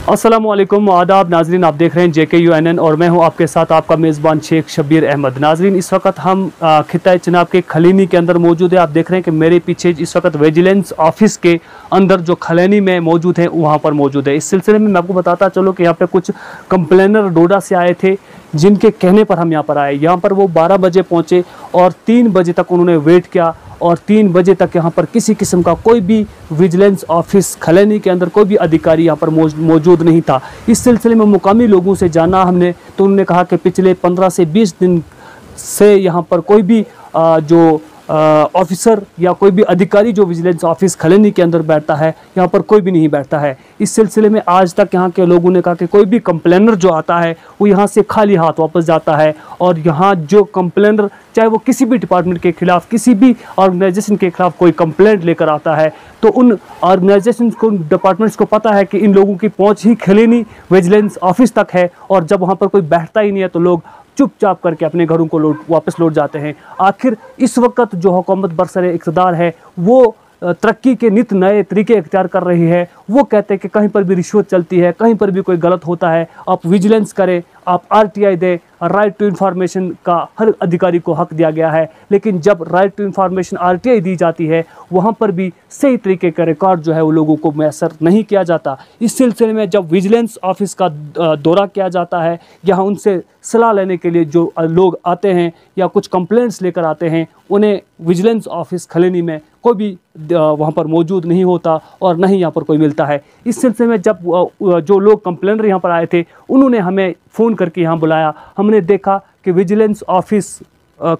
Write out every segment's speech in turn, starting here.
अस्सलामुअलैकुम आदाब नाजरीन, आप देख रहे हैं JKUNN और मैं हूं आपके साथ आपका मेज़बान शेख शब्बीर अहमद। नाजरीन, इस वक्त हम खिता चनाब के खलीनी के अंदर मौजूद है। आप देख रहे हैं कि मेरे पीछे इस वक्त विजिलेंस ऑफिस के अंदर जो खलीनी में मौजूद है वहाँ पर मौजूद है। इस सिलसिले में मैं आपको बताता चलो कि यहाँ पे कुछ कंप्लेनर डोडा से आए थे, जिनके कहने पर हम यहाँ पर आए। यहाँ पर वो 12 बजे पहुँचे और 3 बजे तक उन्होंने वेट किया और 3 बजे तक यहाँ पर किसी किस्म का कोई भी विजिलेंस ऑफिस खलीनी के अंदर कोई भी अधिकारी यहाँ पर मौजूद नहीं था। इस सिलसिले में मुकामी लोगों से जाना हमने, तो उन्होंने कहा कि पिछले 15 से 20 दिन से यहाँ पर कोई भी जो ऑफिसर या कोई भी अधिकारी जो विजिलेंस ऑफिस खलीनी के अंदर बैठता है, यहाँ पर कोई भी नहीं बैठता है। इस सिलसिले में आज तक यहाँ के लोगों ने कहा कि कोई भी कंप्लेनर जो आता है वो यहाँ से खाली हाथ वापस जाता है और यहाँ जो कंप्लेनर चाहे वो किसी भी डिपार्टमेंट के खिलाफ, किसी भी ऑर्गेनाइजेशन के खिलाफ कोई कंप्लेंट लेकर आता है तो उन ऑर्गेनाइजेशन को, डिपार्टमेंट्स को पता है कि इन लोगों की पहुँच ही खलीनी विजिलेंस ऑफिस तक है और जब वहाँ पर कोई बैठता ही नहीं है तो लोग चुपचाप करके अपने घरों को वापस लौट जाते हैं। आखिर इस वक्त जो हुकूमत बरसरे इक़्तिदार है वो तरक्की के नित नए तरीके इख्तियार कर रही है। वो कहते हैं कि कहीं पर भी रिश्वत चलती है, कहीं पर भी कोई गलत होता है, आप विजिलेंस करें, आप RTI दें। राइट टू इन्फॉर्मेशन का हर अधिकारी को हक दिया गया है, लेकिन जब राइट टू इन्फॉर्मेशन RTI दी जाती है वहाँ पर भी सही तरीके का रिकॉर्ड जो है वो लोगों को मैसर नहीं किया जाता। इस सिलसिले में जब विजिलेंस ऑफिस का दौरा किया जाता है, यहाँ उनसे सलाह लेने के लिए जो लोग आते हैं या कुछ कंप्लेंट्स लेकर आते हैं, उन्हें विजिलेंस ऑफिस खलीनी में कोई भी वहाँ पर मौजूद नहीं होता और न ही यहाँ पर कोई मिलता है। इस सिलसिले में जब जो लोग कंप्लेनर यहाँ पर आए थे उन्होंने हमें फ़ोन करके यहाँ बुलाया। हमने देखा कि विजिलेंस ऑफिस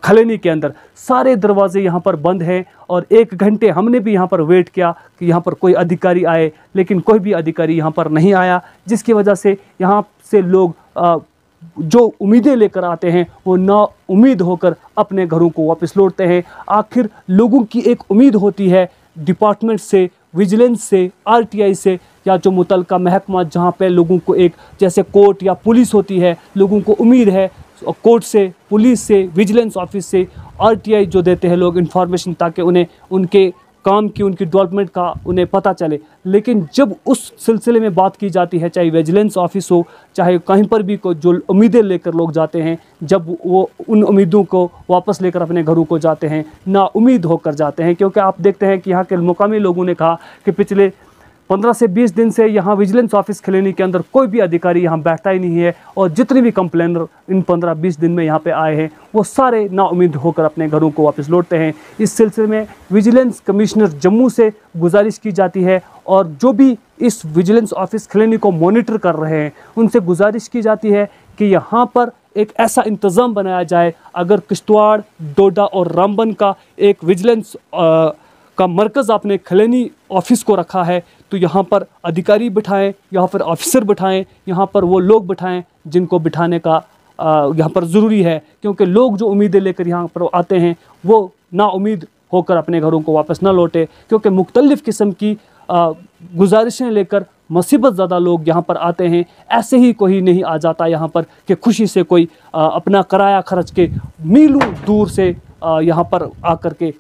खलीनी के अंदर सारे दरवाजे यहाँ पर बंद हैं और 1 घंटे हमने भी यहाँ पर वेट किया कि यहाँ पर कोई अधिकारी आए, लेकिन कोई भी अधिकारी यहाँ पर नहीं आया, जिसकी वजह से यहाँ से लोग जो उम्मीदें लेकर आते हैं वो ना उम्मीद होकर अपने घरों को वापस लौटते हैं। आखिर लोगों की एक उम्मीद होती है डिपार्टमेंट से, विजिलेंस से, RTI से या जो मुतलका महकमा जहाँ पे लोगों को एक जैसे कोर्ट या पुलिस होती है, लोगों को उम्मीद है कोर्ट से, पुलिस से, विजिलेंस ऑफिस से, RTI जो देते हैं लोग इन्फॉर्मेशन ताकि उन्हें उनके काम की, उनकी डेवलपमेंट का उन्हें पता चले। लेकिन जब उस सिलसिले में बात की जाती है, चाहे विजिलेंस ऑफिस हो, चाहे कहीं पर भी को जो उम्मीदें लेकर लोग जाते हैं, जब वो उन उम्मीदों को वापस लेकर अपने घरों को जाते हैं ना उम्मीद होकर जाते हैं। क्योंकि आप देखते हैं कि यहाँ के मुकामी लोगों ने कहा कि पिछले 15 से 20 दिन से यहाँ विजिलेंस ऑफिस खलीनी के अंदर कोई भी अधिकारी यहाँ बैठता ही नहीं है और जितने भी कंप्लेनर इन 15-20 दिन में यहाँ पे आए हैं वो सारे नाउम्मीद होकर अपने घरों को वापस लौटते हैं। इस सिलसिले में विजिलेंस कमिश्नर जम्मू से गुजारिश की जाती है और जो भी इस विजिलेंस ऑफिस खलीनी को मॉनिटर कर रहे हैं उनसे गुजारिश की जाती है कि यहाँ पर एक ऐसा इंतज़ाम बनाया जाए, अगर किश्तवाड़, डोडा और रामबन का एक विजिलेंस का मरकज़ आपने खलीनी ऑफिस को रखा है तो यहाँ पर अधिकारी बिठाएं, यहाँ पर ऑफिसर बिठाएं, यहाँ पर वो लोग बिठाएं जिनको बिठाने का यहाँ पर ज़रूरी है। क्योंकि लोग जो उम्मीदें लेकर यहाँ पर आते हैं वो नाउम्मीद होकर अपने घरों को वापस ना लौटे, क्योंकि मुख्तलिफ़ किस्म की गुजारिशें लेकर मुसीबत ज़्यादा लोग यहाँ पर आते हैं। ऐसे ही कोई नहीं आ जाता यहाँ पर कि खुशी से कोई अपना किराया खर्च के मीलों दूर से यहाँ पर आकर के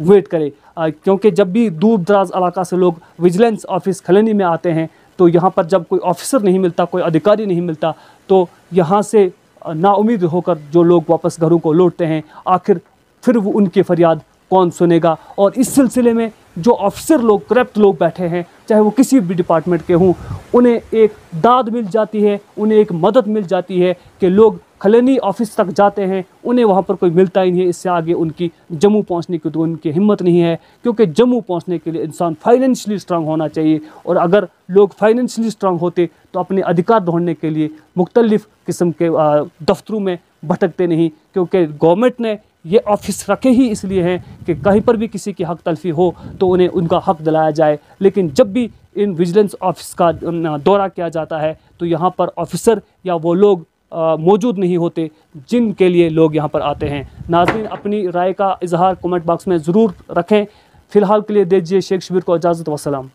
वेट करे। क्योंकि जब भी दूर दराज इलाका से लोग विजिलेंस ऑफिस खलीनी में आते हैं तो यहाँ पर जब कोई ऑफिसर नहीं मिलता, कोई अधिकारी नहीं मिलता तो यहाँ से नाउम्मीद होकर जो लोग वापस घरों को लौटते हैं, आखिर फिर वो उनकी फरियाद कौन सुनेगा। और इस सिलसिले में जो ऑफिसर लोग, करप्ट लोग बैठे हैं, चाहे वो किसी भी डिपार्टमेंट के हों, उन्हें एक दाद मिल जाती है, उन्हें एक मदद मिल जाती है कि लोग खलीनी ऑफिस तक जाते हैं, उन्हें वहाँ पर कोई मिलता ही नहीं है। इससे आगे उनकी जम्मू पहुँचने की तो उनकी हिम्मत नहीं है, क्योंकि जम्मू पहुँचने के लिए इंसान फाइनेंशियली स्ट्रांग होना चाहिए और अगर लोग फाइनेंशियली स्ट्रांग होते तो अपने अधिकार ढूंढने के लिए मुख्तलिफ़ किस्म के दफ्तरों में भटकते नहीं। क्योंकि गवर्नमेंट ने ये ऑफिस रखे ही इसलिए हैं कि कहीं पर भी किसी की हक तलफी हो तो उन्हें उनका हक दिलाया जाए। लेकिन जब भी इन विजिलेंस ऑफिस का दौरा किया जाता है तो यहाँ पर ऑफिसर या वो लोग मौजूद नहीं होते जिनके लिए लोग यहाँ पर आते हैं। नाज़रीन, अपनी राय का इजहार कमेंट बॉक्स में ज़रूर रखें। फ़िलहाल के लिए दीजिए शेख शब्बीर को इजाज़त। वस्सलाम।